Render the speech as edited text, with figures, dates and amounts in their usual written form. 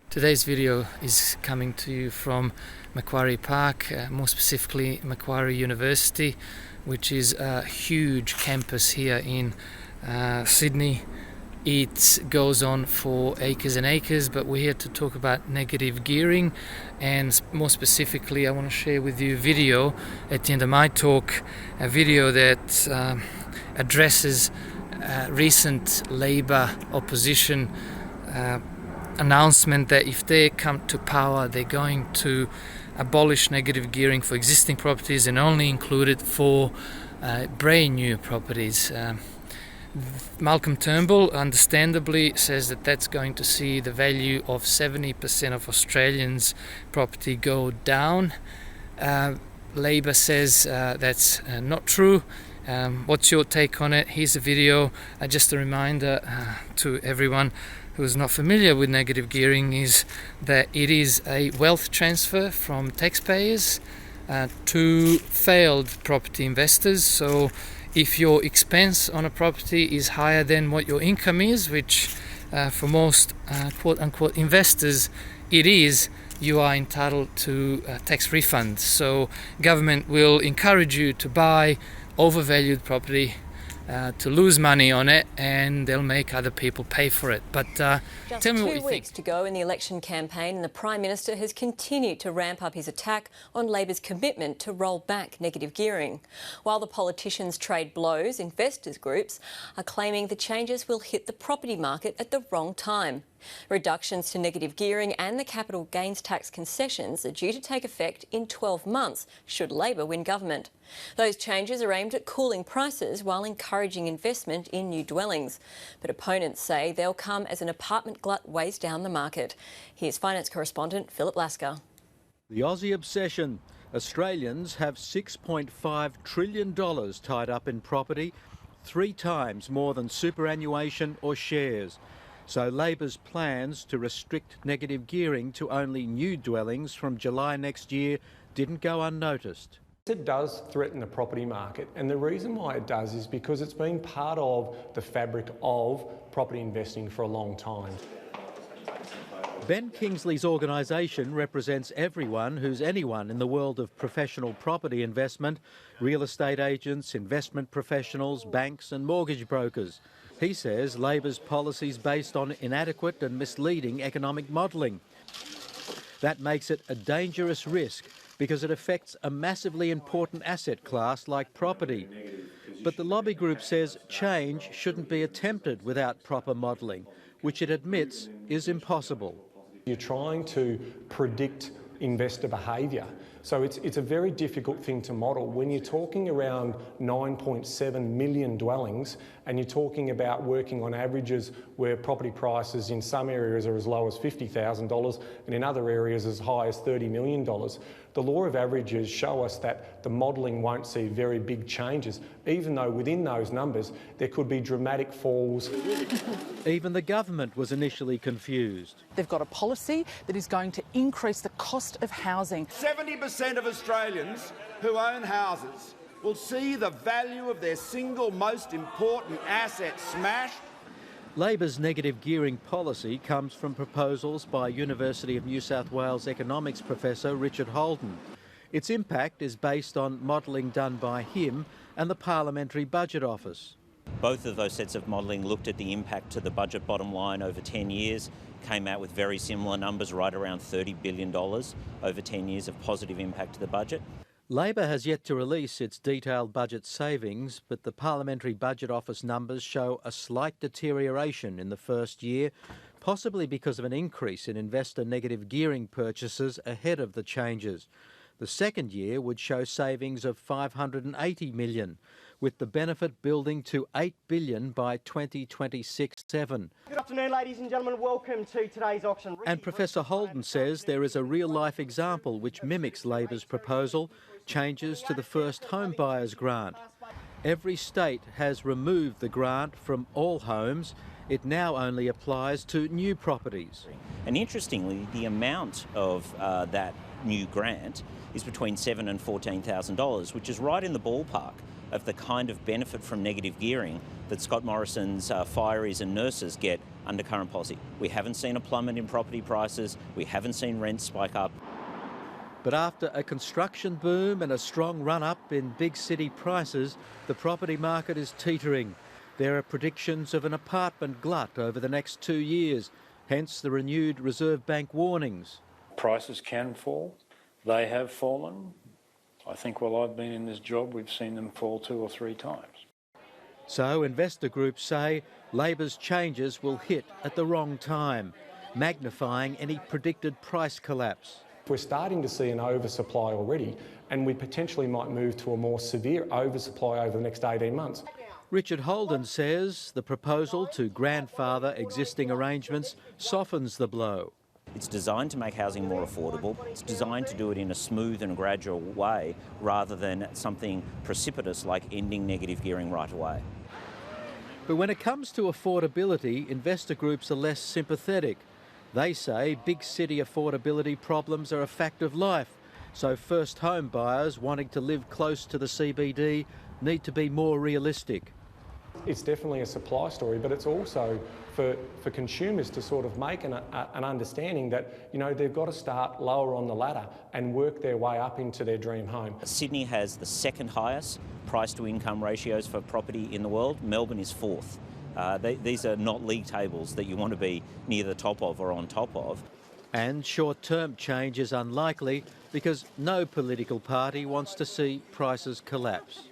Today's video is coming to you from Macquarie Park, more specifically Macquarie University, which is a huge campus here in Sydney. It goes on for acres and acres, but we're here to talk about negative gearing, and more specifically I want to share with you a video at the end of my talk, a video that addresses recent Labor opposition announcement that if they come to power, they're going to abolish negative gearing for existing properties and only include it for brand new properties. Malcolm Turnbull understandably says that that's going to see the value of 70% of Australians' property go down. Labor says that's not true. What's your take on it? Here's a video. Just a reminder to everyone who's not familiar with negative gearing is that it is a wealth transfer from taxpayers to failed property investors. So if your expense on a property is higher than what your income is, which for most quote-unquote investors it is, you are entitled to tax refunds. So government will encourage you to buy overvalued property, to lose money on it, and they'll make other people pay for it. But tell me what you think. Just 2 weeks to go in the election campaign, and the Prime Minister has continued to ramp up his attack on Labor's commitment to roll back negative gearing. While the politicians trade blows, investors groups are claiming the changes will hit the property market at the wrong time. Reductions to negative gearing and the capital gains tax concessions are due to take effect in 12 months, should Labor win government. Those changes are aimed at cooling prices while encouraging investment in new dwellings. But opponents say they'll come as an apartment glut weighs down the market. Here's finance correspondent Philip Lasker. The Aussie obsession. Australians have $6.5 trillion tied up in property, 3 times more than superannuation or shares. So Labor's plans to restrict negative gearing to only new dwellings from July next year didn't go unnoticed. It does threaten the property market, and the reason why it does is because it's been part of the fabric of property investing for a long time. Ben Kingsley's organisation represents everyone who's anyone in the world of professional property investment, real estate agents, investment professionals, banks and mortgage brokers. He says Labor's policy's based on inadequate and misleading economic modelling. That makes it a dangerous risk because it affects a massively important asset class like property. But the lobby group says change shouldn't be attempted without proper modelling, which it admits is impossible. You're trying to predict investor behaviour. So it's a very difficult thing to model. When you're talking around 9.7 million dwellings and you're talking about working on averages where property prices in some areas are as low as $50,000 and in other areas as high as $30 million, the law of averages show us that the modelling won't see very big changes, even though within those numbers there could be dramatic falls. Even the government was initially confused. They've got a policy that is going to increase the cost of housing. 70% of Australians who own houses will see the value of their single most important asset smashed. Labor's negative gearing policy comes from proposals by University of New South Wales economics professor Richard Holden. Its impact is based on modelling done by him and the Parliamentary Budget Office. Both of those sets of modelling looked at the impact to the budget bottom line over 10 years, came out with very similar numbers, right around $30 billion over 10 years of positive impact to the budget. Labor has yet to release its detailed budget savings, but the Parliamentary Budget Office numbers show a slight deterioration in the first year, possibly because of an increase in investor negative gearing purchases ahead of the changes. The second year would show savings of $580 million, with the benefit building to $8 billion by 2026-7. Good afternoon, ladies and gentlemen. Welcome to today's auction. And Professor Holden says there is a real-life example which mimics Labor's proposal, changes to the first home buyers grant. Every state has removed the grant from all homes. It now only applies to new properties. And interestingly, the amount of that new grant is between $7,000 and $14,000, which is right in the ballpark of the kind of benefit from negative gearing that Scott Morrison's fireys and nurses get under current policy. We haven't seen a plummet in property prices. We haven't seen rents spike up. But after a construction boom and a strong run-up in big city prices, the property market is teetering. There are predictions of an apartment glut over the next 2 years, hence the renewed Reserve Bank warnings. Prices can fall. They have fallen. I think while I've been in this job, we've seen them fall 2 or 3 times. So investor groups say Labor's changes will hit at the wrong time, magnifying any predicted price collapse. We're starting to see an oversupply already, and we potentially might move to a more severe oversupply over the next 18 months. Richard Holden says the proposal to grandfather existing arrangements softens the blow. It's designed to make housing more affordable. It's designed to do it in a smooth and gradual way rather than something precipitous like ending negative gearing right away. But when it comes to affordability, investor groups are less sympathetic. They say big city affordability problems are a fact of life, so first home buyers wanting to live close to the CBD need to be more realistic. It's definitely a supply story, but it's also for consumers to sort of make an understanding that, you know, they've got to start lower on the ladder and work their way up into their dream home. Sydney has the second highest price to income ratios for property in the world. Melbourne is fourth. These are not league tables that you want to be near the top of or on top of. And short-term change is unlikely because no political party wants to see prices collapse.